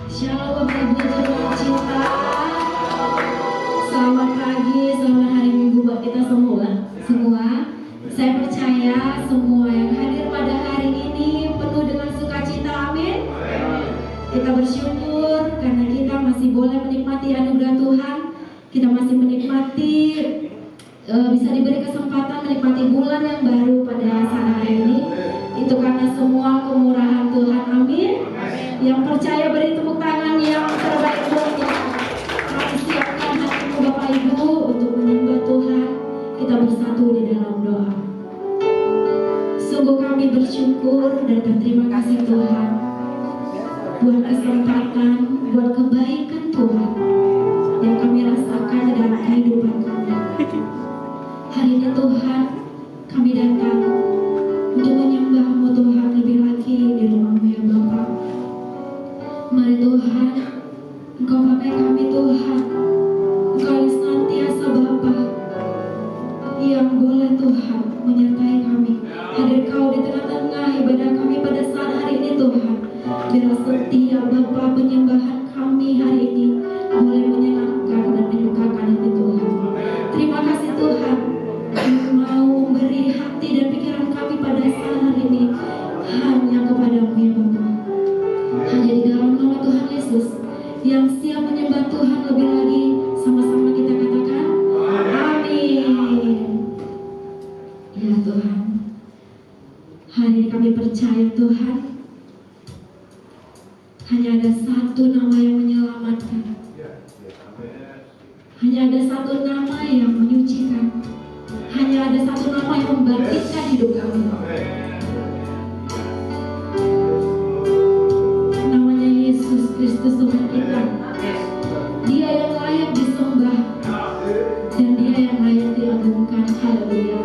Shalom Ibu Jemaat Cinta. Selamat pagi, selamat hari Minggu buat kita semua. Saya percaya semua yang hadir pada hari ini penuh dengan sukacita. Amin. Kita bersyukur karena kita masih boleh menikmati anugerah Tuhan. Kita masih menikmati bisa diberi kesempatan menikmati bulan yang baru pada saat hari ini. Itu karena semua kemurahan Tuhan. Amin. Yang percaya beri tepuk tangan yang terbaik buat kita. Kami siapkan hatimu Bapak Ibu untuk menyembah Tuhan. Kita bersatu di dalam doa. Sungguh kami bersyukur dan berterima kasih Tuhan buat kesempatan, buat kebaikan Tuhan yang kami rasakan di dalam kehidupan kami. Hari ini Tuhan, kami datang untuk menyembah-Mu Tuhan lebih lagi di rumah-Mu ya Bapa. Mari Tuhan, Engkau pakai kami Tuhan. Engkau yang senantiasa Bapa yang boleh Tuhan menyertai kami. Hadir Kau di tengah-tengah ibadah kami pada saat hari ini Tuhan. Biar setiap Bapa penyembahan kami hari ini boleh menyenangkan dan menyukakan hati Tuhan. Terima kasih Tuhan yang mau memberi hati dan pikiran kami pada saat hari ini hanya kepada-Mu ya Bapa. Hanya di dalam nama Tuhan Yesus yang siap menyembah Tuhan lebih lagi, sama-sama kita katakan amin. Ya Tuhan, hari ini kami percaya Tuhan hanya ada satu nama yang menyelamatkan, hanya ada satu nama yang menyucikan, hanya ada satu nama yang membangkitkan hidup kami. Namanya Yesus Kristus Tuhan kita. Dia yang layak disembah dan Dia yang layak diagungkan. Haleluya.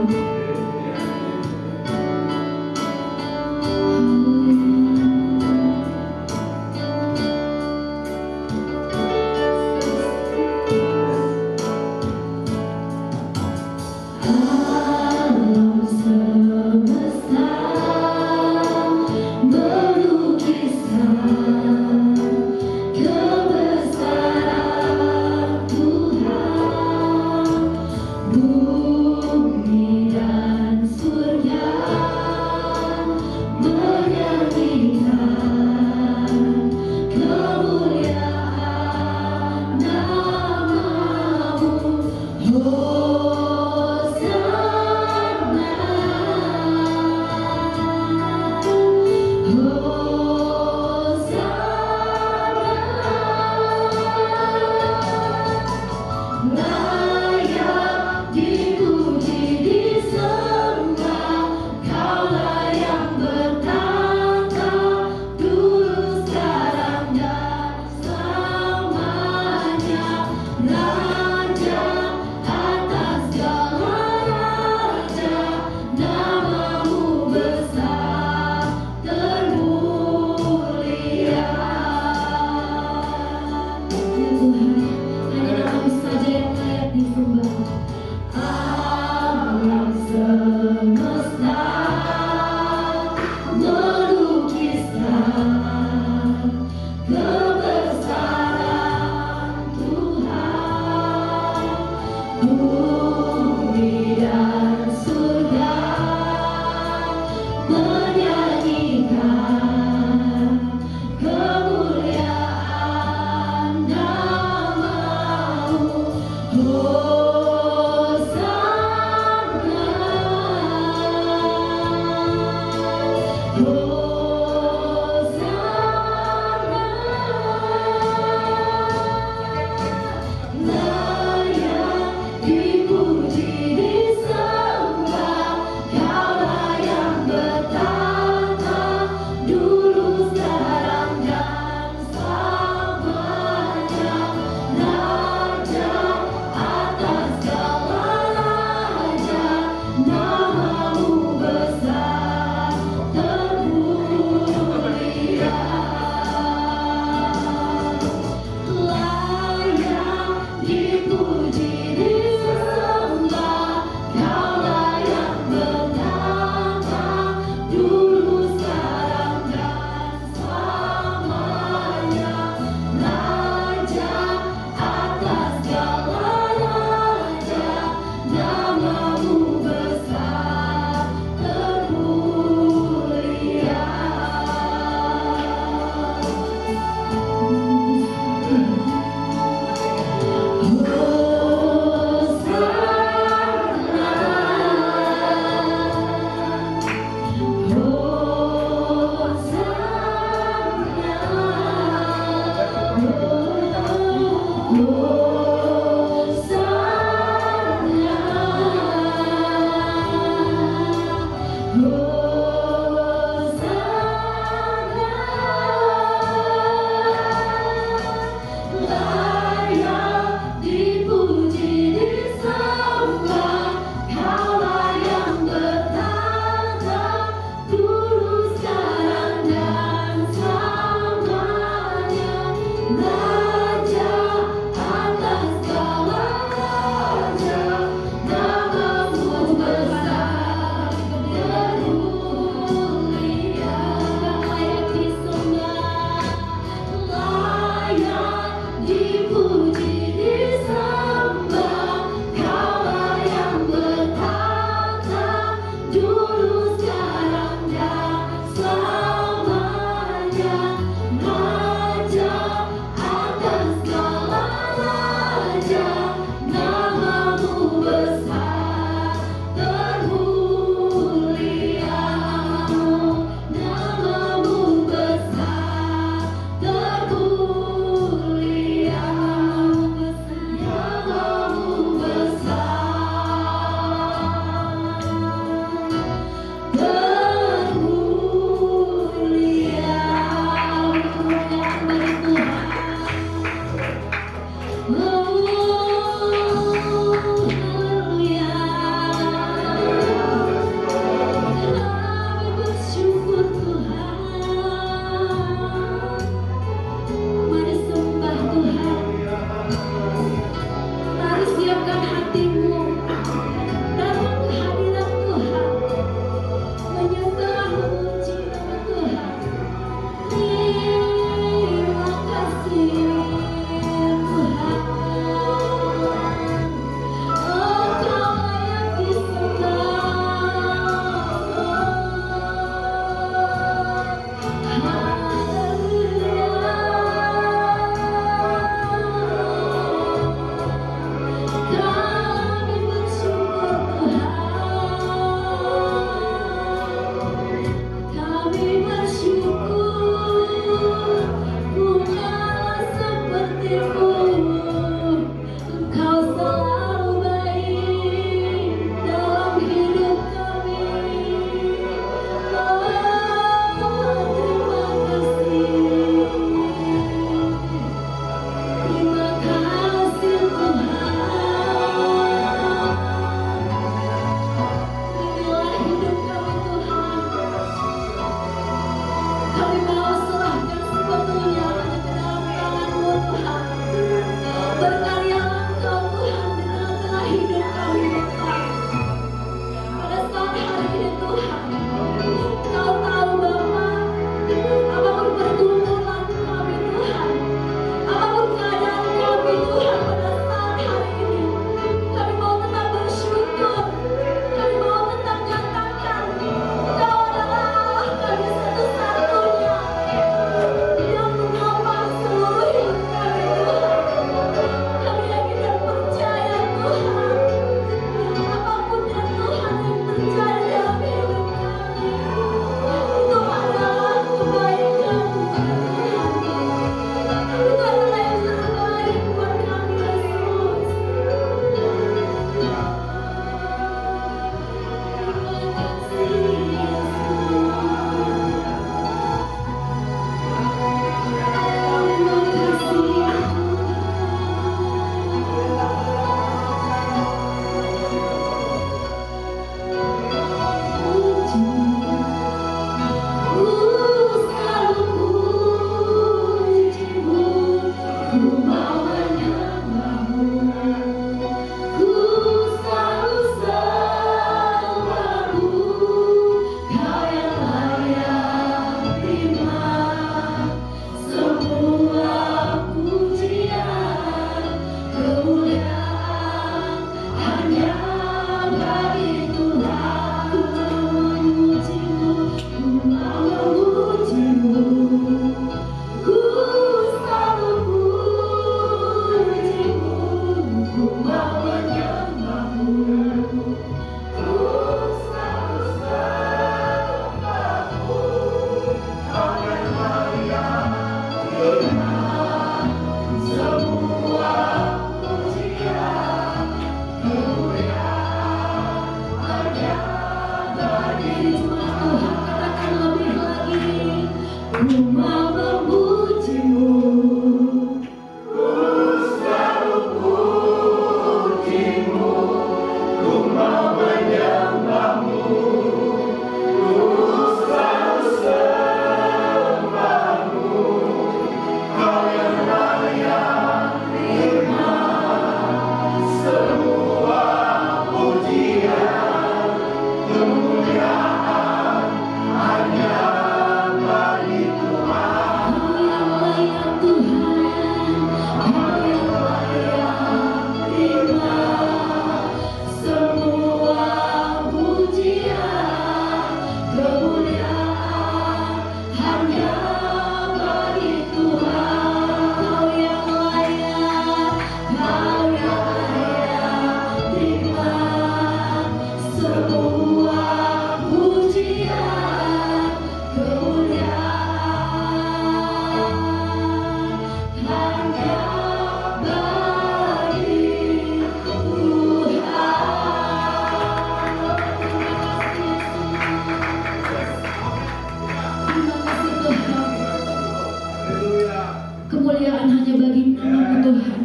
Kemuliaan hanya bagi nama Tuhan.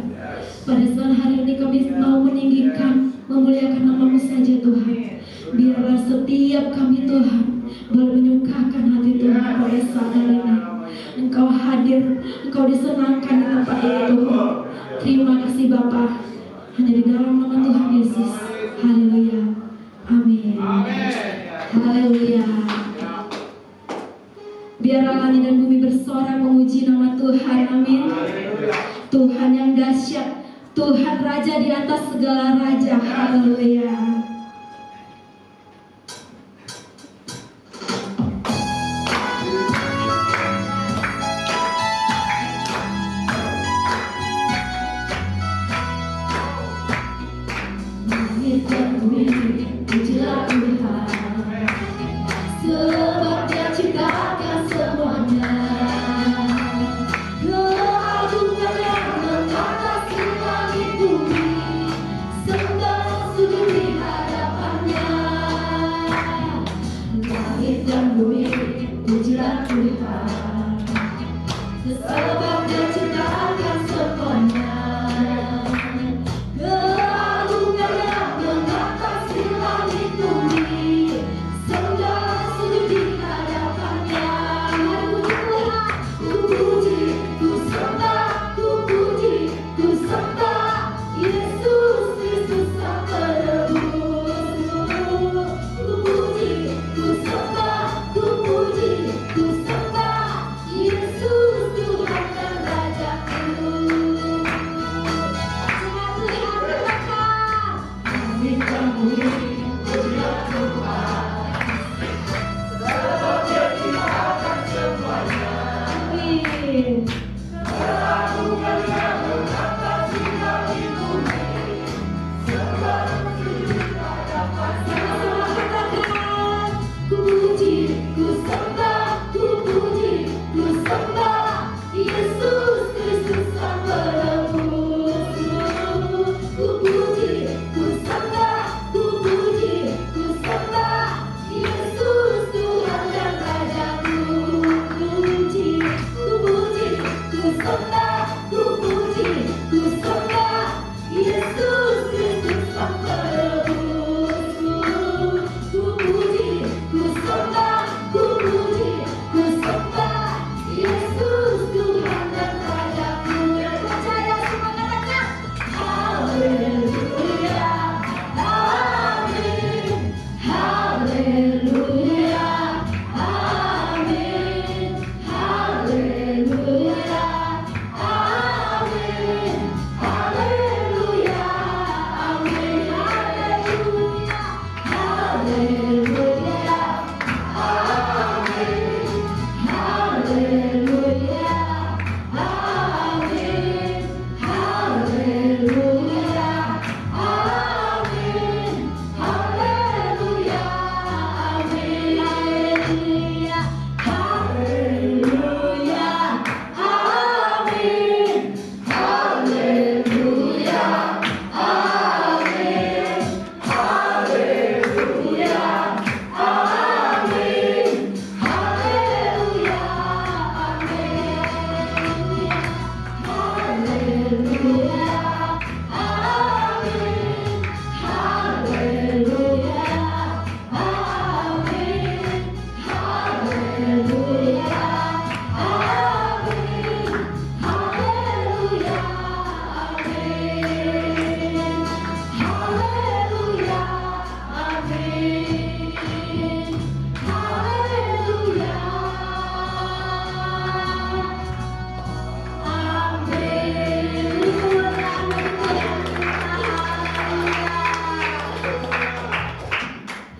Pada saat hari ini kami mau meninggikan, memuliakan nama-Mu saja Tuhan. Biarlah setiap kami Tuhan boleh menyukakan hati Tuhan pada saat hari ini. Engkau hadir, Engkau disenangkan di tempat ini Tuhan. Terima kasih Bapa. Hanya di dalam nama Tuhan Yesus. Haleluya. Amin. Haleluya. Biarlah langit dan bumi bersorak memuji nama Tuhan. Amin. Tuhan yang dahsyat, Tuhan Raja di atas segala raja. Haleluya.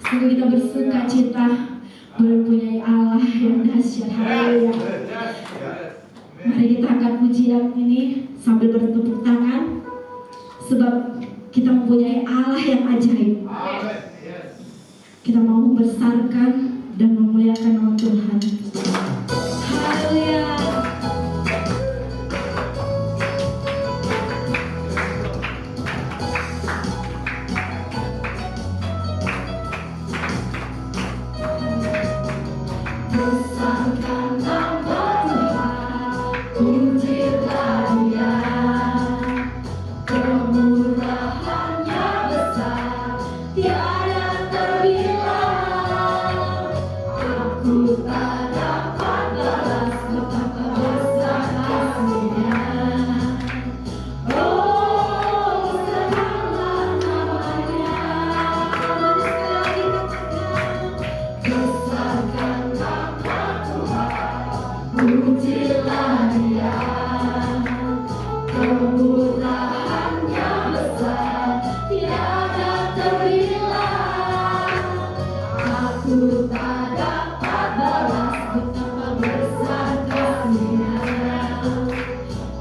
Kita bersuka cita mempunyai Allah yang dahsyat. Haleluya. Mari kita angkat pujian ini sambil bertepuk tangan, sebab kita mempunyai Allah yang ajaib. Kita mau membesarkan dan memuliakan nama Tuhan. Haleluya. Besarkan nama Tuhan, pujilah Kemurahan-Nya besar, tiada terbilang. Aku tak dapat balas betapa besar kasih-Nya.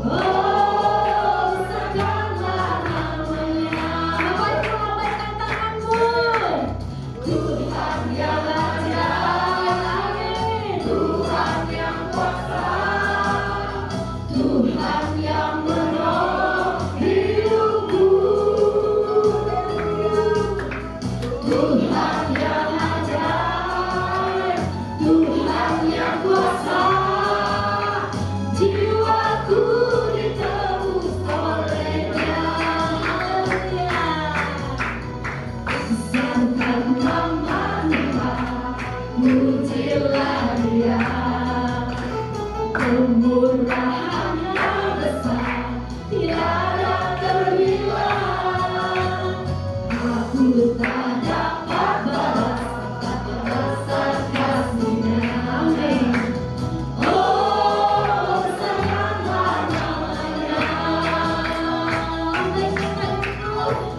Oh, besarkanlah nama-Nya. Bapak Ibu, lambaikan tanganmu. Tuhan yang ajaib, amin. Tuhan yang kuasa, Tuhan yang menolong hidupku. Tuhan yang ajaib, Tuhan yang kuasa, jiwaku ditebus oleh-Nya. Haleluya. Besarkan nama-Nya, pujilah Dia. Kemurahan-Nya besar, tiada terbilang. Aku tak dapat balas betapa besar kasih-Nya. Amin. Oh, besarkanlah nama-Nya.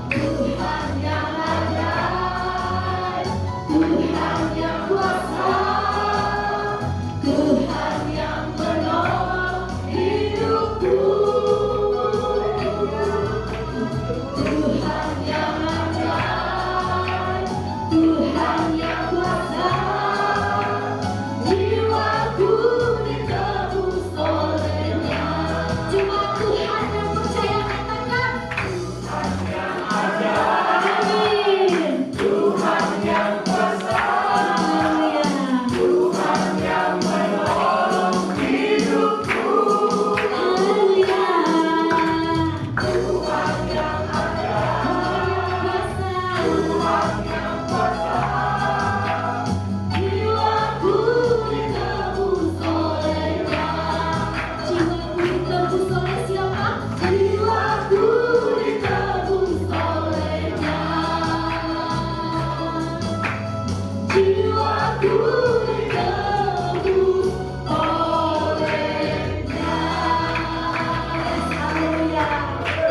Tuhan yang ajaib, Tuhan yang kuasa, Tuhan yang menolong hidupku. Tuhan yang ajaib, Tuhan yang kuasa, jiwaku ditebus oleh-Nya. Cuma Tuhan yang percaya, katakan amin. Tuhan yang kuasa, Haleluya. Tuhan yang menolong hidupku. Haleluya. Tuhan yang ajaib, Tuhan yang kuasa, Jiwaku ditebus oleh-Nya. Jiwaku ditebus oleh siapa? Jiwaku ditebus oleh-Nya. Jiwaku ditebus oleh-Nya. Haleluya.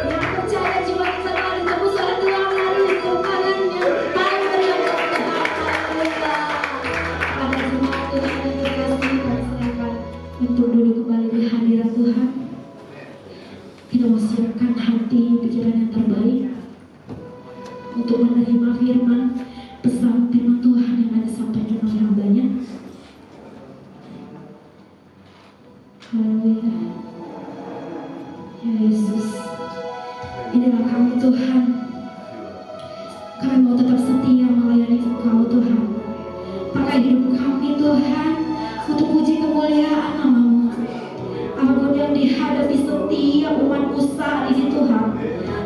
Yang percaya jiwa kita telah ditebus oleh Tuhan, mari tepuk tangannya. Mari berikan tepuk tangan. Haleluya. Pada jemaat Tuhan yang terkasih, kami serahkan untuk duduk kembali di hadirat Tuhan. Kita mau siapkan hati pikiran yang terbaik untuk menerima firman pesan tema Tuhan yang ada sampaikan oleh hambanya. Haleluya. Ya Yesus, inilah kami Tuhan. Kami mau tetap setia melayani Engkau Tuhan. Pakai hidup kami Tuhan untuk puji kemuliaan nama-Mu. Apapun yang dihadapi setiap umat-Mu saat ini Tuhan,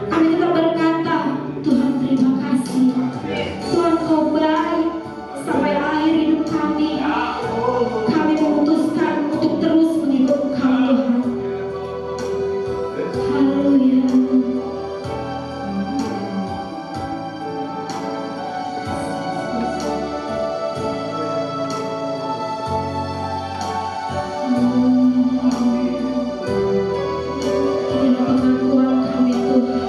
kami tetap berkata, Tuhan terima kasih. Tuhan Kau baik sampai akhir hidup kami. Kami memutuskan untuk terus mengikut Engkau Tuhan. Haleluya. Inilah pengakuan kami Tuhan.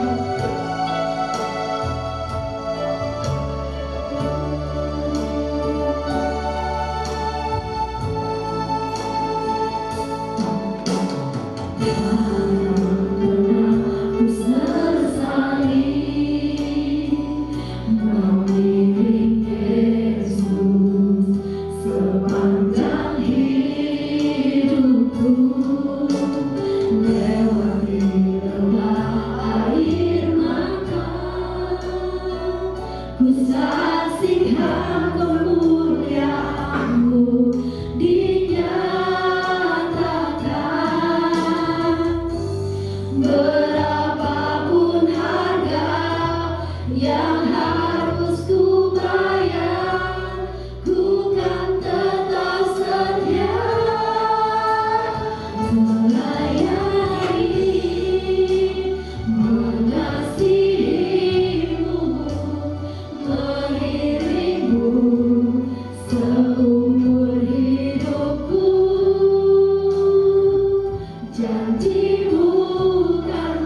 Saksikan kemuliaan-Mu dinyatakan. Berapapun harga yang harus ku bayar, ku kan tetap setia melayani, mengasihi-Mu, mengiring-Mu seumur hidupku. Janji-Mu kan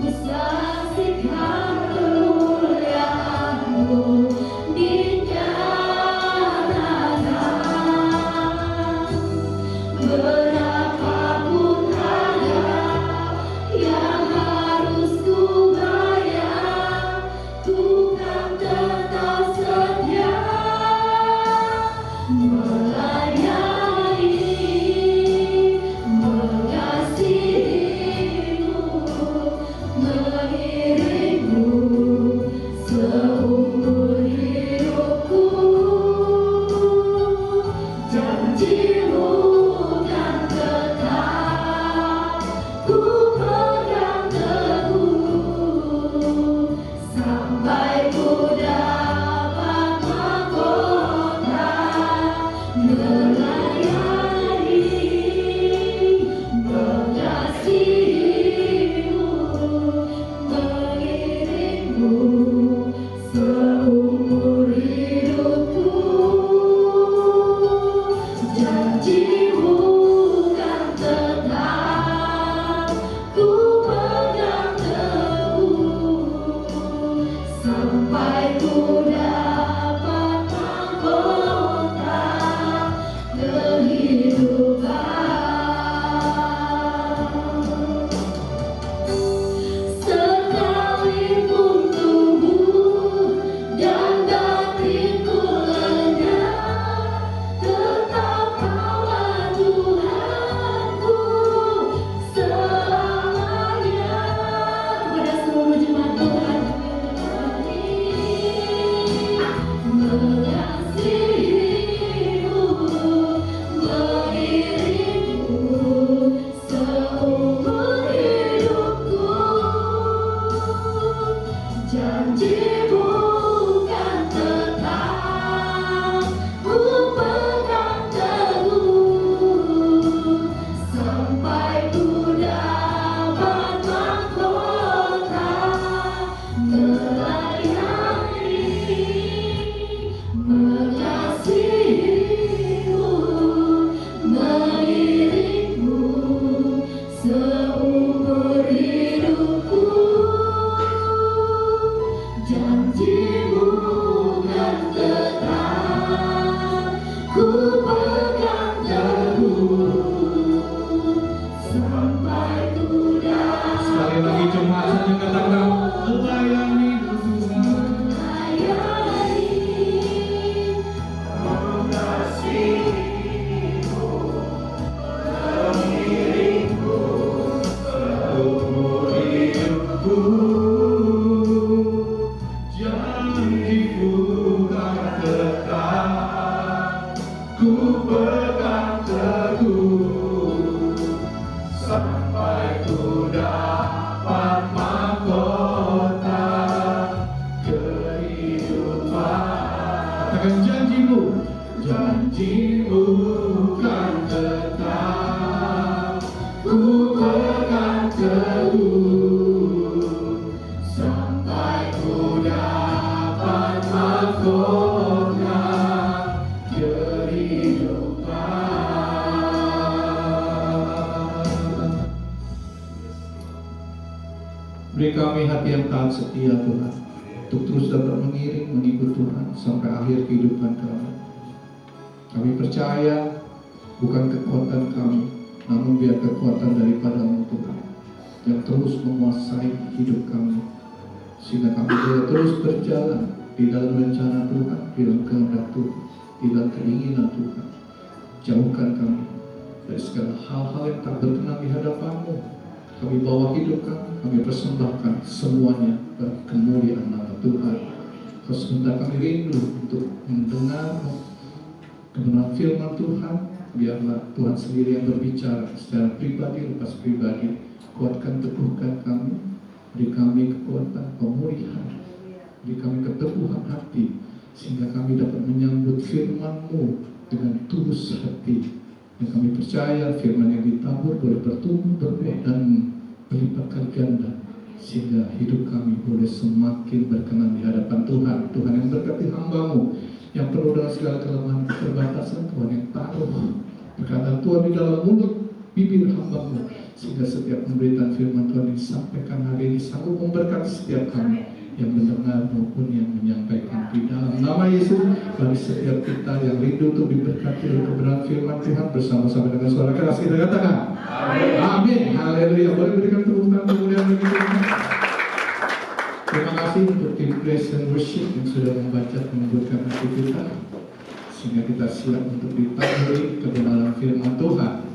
ku saksikan kemuliaan-Mu dinyatakan. Berapapun harga yang harus ku bayar, ku kan tetap setia melayani, mengasihi-Mu, mengiring-Mu seumur hidupku. Janji-Mu kan tetap ku pegang teguh sampai ku dapat mahkota melayani, mengasihi-Mu, mengiring-Mu seumur hidupku. Janji-Mu kan tetap ku pegang teguh sampai ku dapat mahkota kehidupan. Sekalipun tubuh dan batinku lenyap, tetap Kaulah Tuhanku selamanya. Kepada seluruh jemaat Tuhan mengasihi-Mu, mengiring-Mu seumur hidupku. Janji-Mu kan tetap ku pegang teguh sampai ku dapat mahkota melayani, mengasihi-Mu, mengiring-Mu seumur hidupku. Janji-Mu kan tetap ku pegang teguh sampai ku dapat Sekali lagi jemaat saja katakan melayani Tuhan. Seumur hidupku, janji-Mu kan tetap ku pegang teguh sampai ku dapat mahkota kehidupan. Katakan janji-Mu, janji-Mu kan tetap ku pegang teguh sampai ku dapat mahkota kehidupan. Beri kami hati yang taat setia Tuhan, untuk terus dapat mengiring, mengikut Tuhan sampai akhir kehidupan kami. Kami percaya bukan kekuatan kami, namun biar kekuatan daripada-Mu Tuhan yang terus menguasai hidup kami, sehingga kami boleh terus berjalan di dalam rencana Tuhan, di dalam kehendak Tuhan, di dalam keinginan Tuhan. Jauhkan kami dari segala hal-hal yang tak berkenan di hadapan-Mu. Kami bawa hidup kami persembahkan semuanya bagi kemuliaan nama Tuhan. Kau sebentar kami rindu untuk mendengar kebenaran firman Tuhan. Biarlah Tuhan sendiri yang berbicara secara pribadi lepas pribadi. Kuatkan, teguhkan kami, beri kami kekuatan pemulihan, beri kami keteguhan hati, sehingga kami dapat menyambut firman-Mu dengan tulus hati. Dan kami percaya firman yang ditabur boleh bertumbuh, berbuah, dan berlipat kali ganda, sehingga hidup kami boleh semakin berkenan di hadapan Tuhan. Tuhan yang berkati hamba-Mu yang penuh dengan segala kelemahan keterbatasan, Tuhan yang taruh perkataan Tuhan di dalam mulut bibir hamba-Mu, sehingga setiap pemberitaan firman Tuhan disampaikan hari ini sanggup memberkati setiap kami yang mendengar maupun yang menyampaikan. Di dalam nama Yesus, bagi setiap kita yang rindu untuk diberkati oleh kebenaran firman Tuhan, bersama-sama dengan suara keras kita katakan amin. Haleluya. Boleh berikan tepuk tangan kemuliaan bagi Tuhan. Terima kasih untuk tim praise and worship yang sudah membaca mengumpulkan hati kita, sehingga kita siap untuk dipanggil ke dalam firman Tuhan.